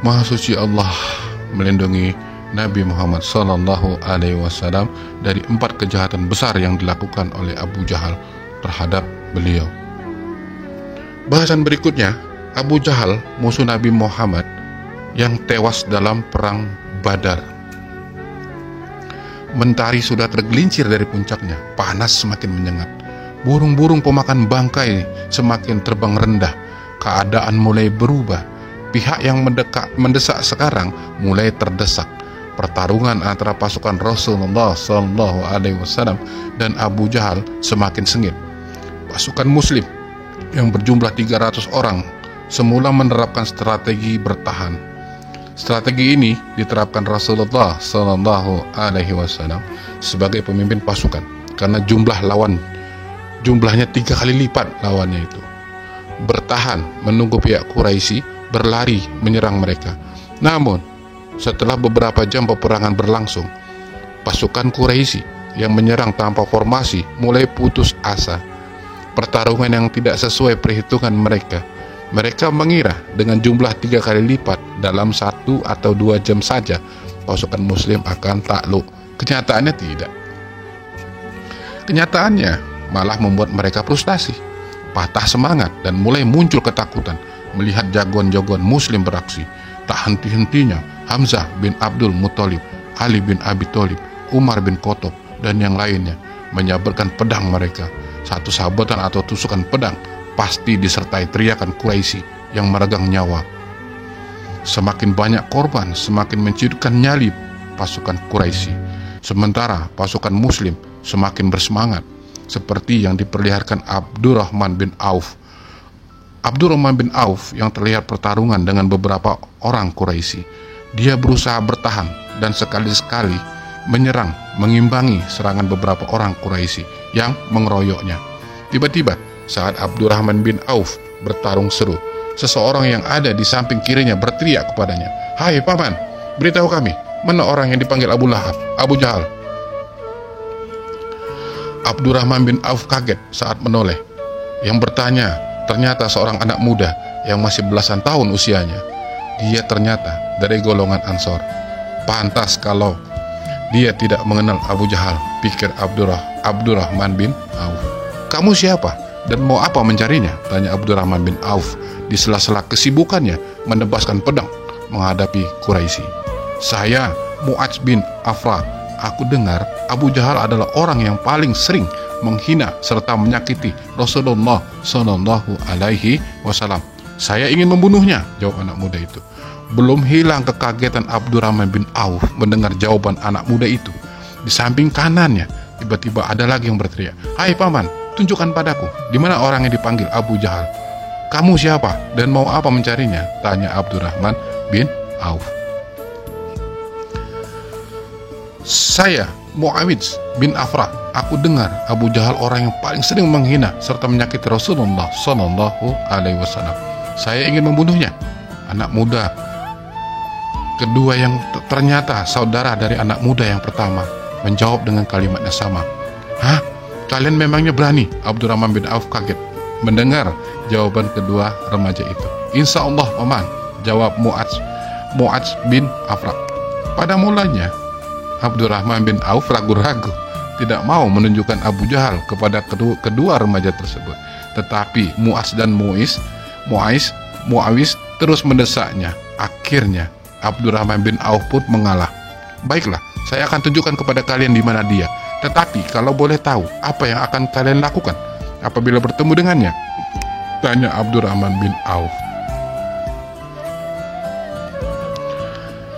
Maha suci Allah melindungi Nabi Muhammad SAW dari 4 kejahatan besar yang dilakukan oleh Abu Jahal terhadap beliau. Bahasan berikutnya, Abu Jahal, musuh Nabi Muhammad yang tewas dalam perang Badar. Mentari sudah tergelincir dari puncaknya, panas semakin menyengat. Burung-burung pemakan bangkai semakin terbang rendah. Keadaan mulai berubah. Pihak yang mendesak sekarang mulai terdesak. Pertarungan antara pasukan Rasulullah SAW dan Abu Jahal semakin sengit. Pasukan Muslim yang berjumlah 300 orang semula menerapkan strategi bertahan. Strategi ini diterapkan Rasulullah Shallallahu Alaihi Wasallam sebagai pemimpin pasukan karena jumlahnya 3 kali lipat lawannya itu. Bertahan menunggu pihak Quraisy berlari menyerang mereka. Namun setelah beberapa jam peperangan berlangsung, pasukan Quraisy yang menyerang tanpa formasi mulai putus asa. Pertarungan yang tidak sesuai perhitungan mereka. Mereka mengira dengan jumlah 3 kali lipat dalam 1 atau 2 jam saja pasukan muslim akan takluk. Kenyataannya tidak. Kenyataannya malah membuat mereka frustasi, patah semangat, dan mulai muncul ketakutan melihat jagoan-jagoan muslim beraksi. Tak henti-hentinya Hamzah bin Abdul Muthalib, Ali bin Abi Thalib, Umar bin Khattab, dan yang lainnya menyabarkan pedang mereka. Satu sabetan atau tusukan pedang pasti disertai teriakan Quraisy yang meregang nyawa. Semakin banyak korban, semakin mencidukkan nyali pasukan Quraisy. Sementara pasukan muslim semakin bersemangat, seperti yang diperlihatkan Abdurrahman bin Auf. Abdurrahman bin Auf yang terlihat pertarungan dengan beberapa orang Quraisy. Dia berusaha bertahan dan sekali-sekali menyerang, mengimbangi serangan beberapa orang Quraisy yang mengeroyoknya. Tiba-tiba saat Abdurrahman bin Auf bertarung seru, seseorang yang ada di samping kirinya berteriak kepadanya, "Hai paman, beritahu kami, mana orang yang dipanggil Abu Lahab, Abu Jahal?" Abdurrahman bin Auf kaget saat menoleh. Yang bertanya ternyata seorang anak muda yang masih belasan tahun usianya. Dia ternyata dari golongan Ansor. Pantas kalau dia tidak mengenal Abu Jahal, pikir Abdurrahman bin Auf. "Kamu siapa? Dan mau apa mencarinya?" tanya Abdurrahman bin Auf di sela-sela kesibukannya menebaskan pedang menghadapi Quraisy. "Saya Mu'adz bin Afra. Aku dengar Abu Jahal adalah orang yang paling sering menghina serta menyakiti Rasulullah Shallallahu Alaihi Wasallam. Saya ingin membunuhnya," jawab anak muda itu. Belum hilang kekagetan Abdurrahman bin Auf mendengar jawaban anak muda itu. Di samping kanannya tiba-tiba ada lagi yang berteriak, "Hai paman, tunjukkan padaku di mana orang yang dipanggil Abu Jahal." "Kamu siapa dan mau apa mencarinya?" tanya Abdurrahman bin Auf. "Saya Muawidz bin Afra. Aku dengar Abu Jahal orang yang paling sering menghina serta menyakiti Rasulullah Shallallahu Alaihi Wasallam. Saya ingin membunuhnya." Anak muda kedua yang ternyata saudara dari anak muda yang pertama menjawab dengan kalimat yang sama. "Hah? Kalian memangnya berani?" Abdurrahman bin Auf kaget mendengar jawaban kedua remaja itu. "Insya Allah paman," jawab Mu'adz bin Afra. Pada mulanya Abdurrahman bin Auf ragu-ragu, tidak mau menunjukkan Abu Jahal kepada kedua remaja tersebut. Tetapi Mu'adz dan Muawis terus mendesaknya. Akhirnya Abdurrahman bin Auf pun mengalah. "Baiklah, saya akan tunjukkan kepada kalian di mana dia. Tetapi kalau boleh tahu, apa yang akan kalian lakukan apabila bertemu dengannya?" tanya Abdurrahman bin Auf.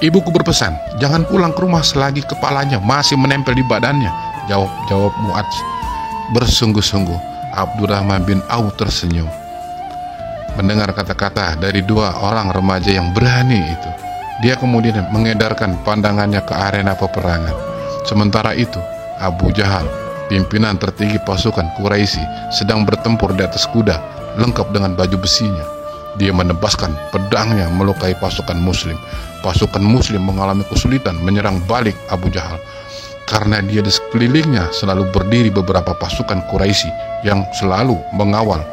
"Ibuku berpesan, jangan pulang ke rumah selagi kepalanya masih menempel di badannya," jawab Mu'adz. Bersungguh-sungguh Abdurrahman bin Auf tersenyum mendengar kata-kata dari dua orang remaja yang berani itu. Dia kemudian mengedarkan pandangannya ke arena peperangan. Sementara itu Abu Jahal, pimpinan tertinggi pasukan Quraisy, sedang bertempur di atas kuda lengkap dengan baju besinya. Dia menebaskan pedangnya melukai pasukan muslim. Pasukan muslim mengalami kesulitan menyerang balik Abu Jahal karena dia di sekelilingnya selalu berdiri beberapa pasukan Quraisy yang selalu mengawal.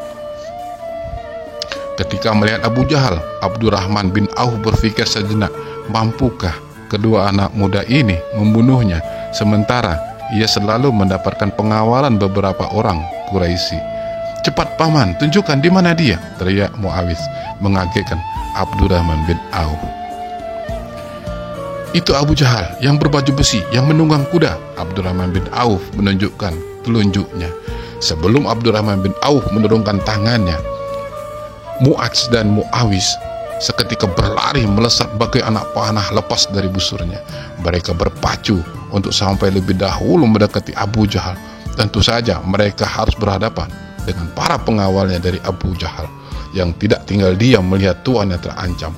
Ketika melihat Abu Jahal, Abdurrahman bin Auf berpikir sejenak, mampukah kedua anak muda ini membunuhnya, sementara ia selalu mendapatkan pengawalan beberapa orang Quraisy. "Cepat paman, tunjukkan di mana dia," teriak Muawis mengagetkan Abdurrahman bin Auf. "Itu Abu Jahal yang berbaju besi yang menunggang kuda." Abdurrahman bin Auf menunjukkan telunjuknya. Sebelum Abdurrahman bin Auf menurunkan tangannya, Mu'adz dan Muawis seketika berlari melesat bagai anak panah lepas dari busurnya. Mereka berpacu untuk sampai lebih dahulu mendekati Abu Jahal. Tentu saja mereka harus berhadapan dengan para pengawalnya dari Abu Jahal yang tidak tinggal diam melihat tuannya terancam.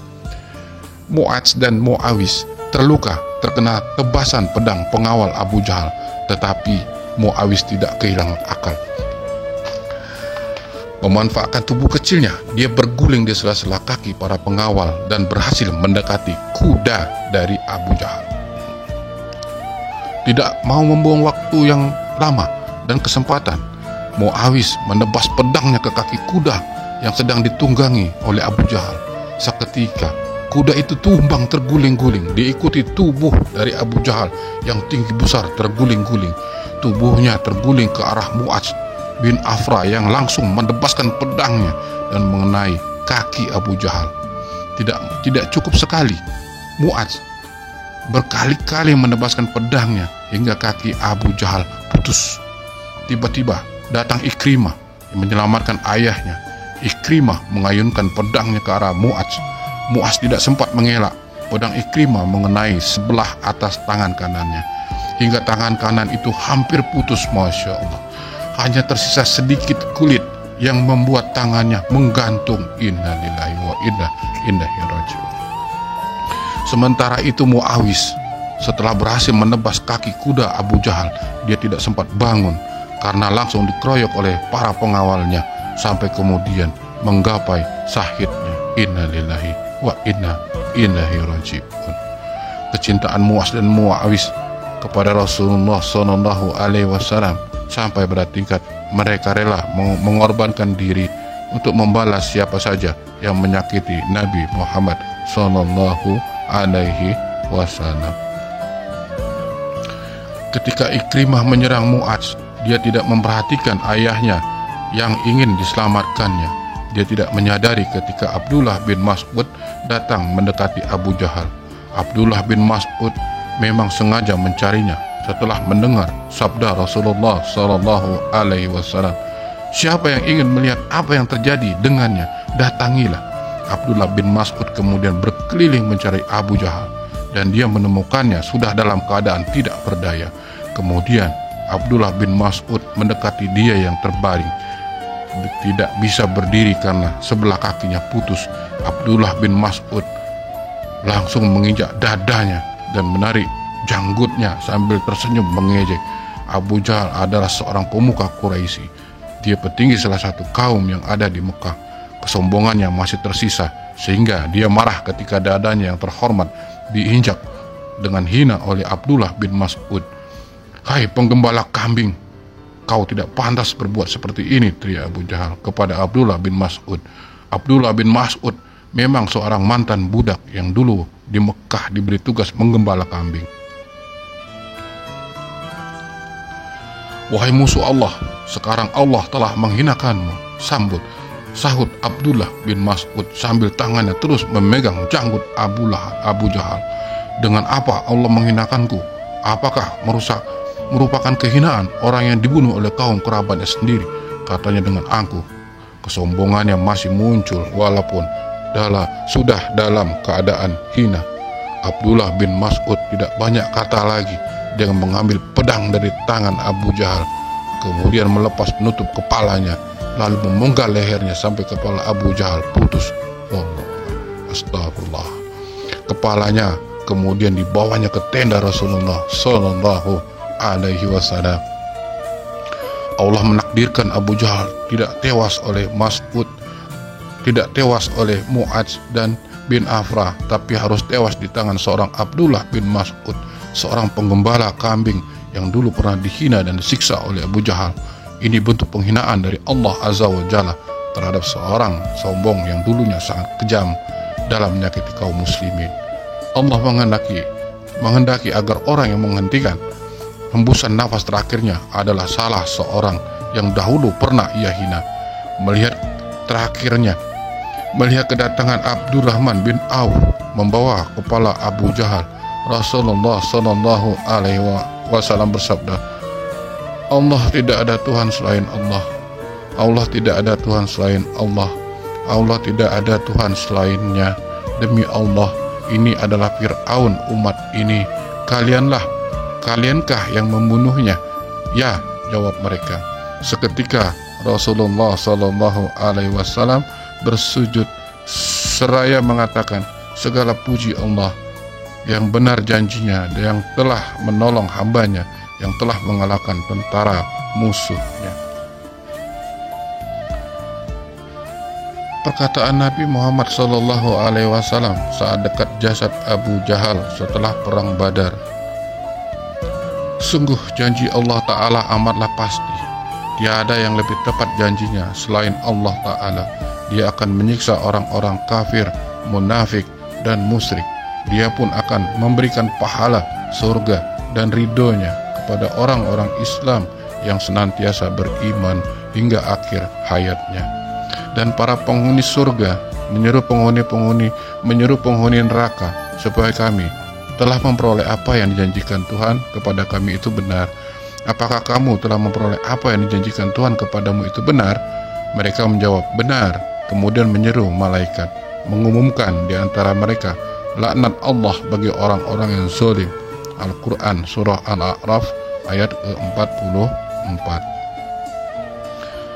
Mu'adz dan Mu'awis terluka terkena tebasan pedang pengawal Abu Jahal, tetapi Mu'awis tidak kehilangan akal. Memanfaatkan tubuh kecilnya, dia berguling di sela-sela kaki para pengawal dan berhasil mendekati kuda dari Abu Jahal. Tidak mau membuang waktu yang lama dan kesempatan, Mu'awis menebas pedangnya ke kaki kuda yang sedang ditunggangi oleh Abu Jahal. Seketika kuda itu tumbang terguling-guling, diikuti tubuh dari Abu Jahal yang tinggi besar terguling-guling. Tubuhnya terguling ke arah Mu'adz bin Afra yang langsung menebaskan pedangnya dan mengenai kaki Abu Jahal. Tidak cukup sekali, Mu'adz berkali-kali menebaskan pedangnya hingga kaki Abu Jahal putus. Tiba-tiba datang Ikrimah yang menyelamatkan ayahnya. Ikrimah mengayunkan pedangnya ke arah Mu'adz. Mu'adz tidak sempat mengelak. Pedang Ikrimah mengenai sebelah atas tangan kanannya hingga tangan kanan itu hampir putus. Masya Allah, hanya tersisa sedikit kulit yang membuat tangannya menggantung. Inna lillahi wa inna ilaihi raji'un. Sementara itu Mu'awis setelah berhasil menebas kaki kuda Abu Jahal, dia tidak sempat bangun karena langsung dikeroyok oleh para pengawalnya sampai kemudian menggapai syahidnya. Inna lillahi wa inna ilaihi raji'un. Kecintaan Mu'adz dan Mu'awis kepada Rasulullah SAW sampai pada tingkat mereka rela mengorbankan diri untuk membalas siapa saja yang menyakiti Nabi Muhammad SAW. Ketika Ikrimah menyerang Mu'adz, dia tidak memperhatikan ayahnya yang ingin diselamatkannya. Dia tidak menyadari ketika Abdullah bin Mas'ud datang mendekati Abu Jahal. Abdullah bin Mas'ud memang sengaja mencarinya setelah mendengar sabda Rasulullah SAW. Siapa yang ingin melihat apa yang terjadi dengannya, datangilah. Abdullah bin Mas'ud kemudian berkeliling mencari Abu Jahal dan dia menemukannya sudah dalam keadaan tidak berdaya. Kemudian Abdullah bin Mas'ud mendekati dia yang terbaring, tidak bisa berdiri karena sebelah kakinya putus. Abdullah bin Mas'ud langsung menginjak dadanya dan menarik janggutnya sambil tersenyum mengejek. Abu Jahal adalah seorang pemuka Quraisy. Dia petinggi salah satu kaum yang ada di Mekah. Kesombongannya masih tersisa sehingga dia marah ketika dadanya yang terhormat diinjak dengan hina oleh Abdullah bin Mas'ud. "Hai penggembala kambing, kau tidak pantas berbuat seperti ini," teriak Abu Jahal kepada Abdullah bin Mas'ud. Abdullah bin Mas'ud memang seorang mantan budak yang dulu di Mekah diberi tugas menggembala kambing. "Wahai musuh Allah, sekarang Allah telah menghinakanmu," sahut Abdullah bin Mas'ud sambil tangannya terus memegang janggut Abu Jahal. "Dengan apa Allah menghinakanku? Apakah merupakan kehinaan orang yang dibunuh oleh kaum kerabatnya sendiri?" katanya dengan angkuh. Kesombongannya masih muncul walaupun sudah dalam keadaan hina. Abdullah bin Mas'ud tidak banyak kata lagi. Dia mengambil pedang dari tangan Abu Jahal, kemudian melepas penutup kepalanya, lalu memenggal lehernya sampai kepala Abu Jahal putus. Astagfirullah. Kepalanya kemudian dibawanya ke tenda Rasulullah SAW. Allah menakdirkan Abu Jahal tidak tewas oleh Mas'ud, tidak tewas oleh Mu'adz dan bin Afra, tapi harus tewas di tangan seorang Abdullah bin Mas'ud, seorang penggembala kambing yang dulu pernah dihina dan disiksa oleh Abu Jahal. Ini bentuk penghinaan dari Allah Azza wa Jalla terhadap seorang sombong yang dulunya sangat kejam dalam menyakiti kaum muslimin. Allah menghendaki agar orang yang menghentikan hembusan nafas terakhirnya adalah salah seorang yang dahulu pernah ia hina. Melihat kedatangan Abdurrahman bin Auf membawa kepala Abu Jahal, Rasulullah SAW bersabda, "Allah tidak ada Tuhan selain Allah. Allah tidak ada Tuhan selain Allah. Allah tidak ada Tuhan selainnya. Demi Allah, ini adalah Fir'aun umat ini. Kaliankah yang membunuhnya?" "Ya," jawab mereka. Seketika Rasulullah SAW bersujud seraya mengatakan, segala puji Allah yang benar janjinya, yang telah menolong hambanya, yang telah mengalahkan tentara musuhnya. Perkataan Nabi Muhammad SAW saat dekat jasad Abu Jahal setelah perang Badar. Sungguh janji Allah Ta'ala amatlah pasti. Tiada yang lebih tepat janjinya selain Allah Ta'ala. Dia akan menyiksa orang-orang kafir, munafik, dan musyrik. Dia pun akan memberikan pahala, surga, dan ridhonya kepada orang-orang Islam yang senantiasa beriman hingga akhir hayatnya. Dan para penghuni surga menyeru penghuni neraka supaya kami telah memperoleh apa yang dijanjikan Tuhan kepada kami itu benar. Apakah kamu telah memperoleh apa yang dijanjikan Tuhan kepadamu itu benar? Mereka menjawab, benar. Kemudian menyeru malaikat, mengumumkan di antara mereka, laknat Allah bagi orang-orang yang zalim. Al-Quran Surah Al-A'raf ayat ke-44.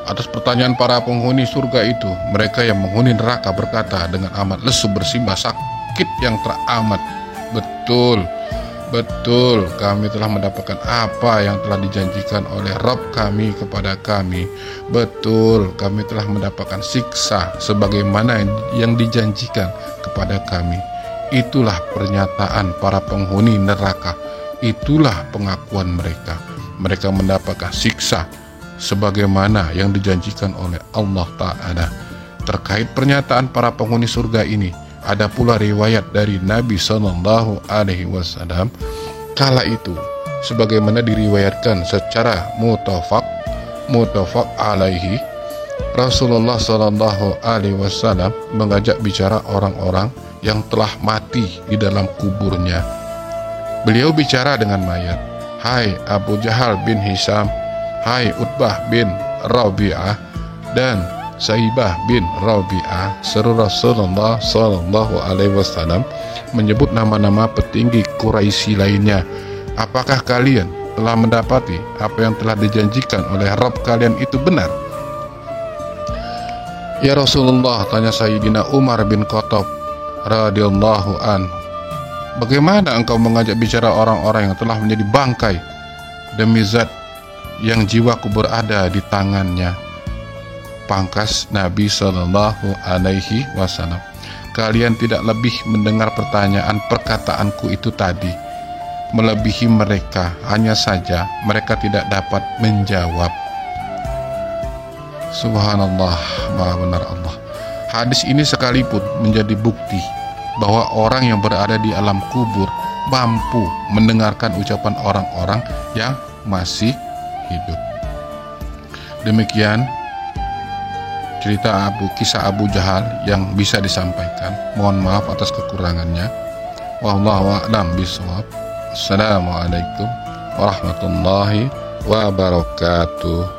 Atas pertanyaan para penghuni surga itu, mereka yang menghuni neraka berkata dengan amat lesu bersimbah sakit yang teramat, betul, kami telah mendapatkan apa yang telah dijanjikan oleh Rabb kami kepada kami. Betul, kami telah mendapatkan siksa sebagaimana yang dijanjikan kepada kami. Itulah pernyataan para penghuni neraka. Itulah pengakuan mereka. Mereka mendapatkan siksa sebagaimana yang dijanjikan oleh Allah Ta'ala. Terkait pernyataan para penghuni surga ini, ada pula riwayat dari Nabi SAW kala itu, sebagaimana diriwayatkan secara mutafaq alaihi. Rasulullah SAW mengajak bicara orang-orang yang telah mati di dalam kuburnya. Beliau bicara dengan mayat, hai Abu Jahal bin Hisham, hai Utbah bin Rabi'ah dan Saibah bin Rabi'ah. Seru Rasulullah SAW menyebut nama-nama petinggi Quraisy lainnya. Apakah kalian telah mendapati apa yang telah dijanjikan oleh Rabb kalian itu benar? Ya Rasulullah, tanya Sayyidina Umar bin Khattab radhiyallahu anhu, bagaimana engkau mengajak bicara orang-orang yang telah menjadi bangkai? Demi zat yang jiwaku berada di tangannya. Pangkas Nabi SAW, kalian tidak lebih mendengar perkataanku itu tadi, melebihi mereka, hanya saja mereka tidak dapat menjawab. Subhanallah, maha benar Allah. Hadis ini sekalipun menjadi bukti bahwa orang yang berada di alam kubur mampu mendengarkan ucapan orang-orang yang masih hidup. Demikian cerita kisah Abu Jahal yang bisa disampaikan. Mohon maaf atas kekurangannya. Wallahu a'lam bishawab. Assalamualaikum warahmatullahi wabarakatuh.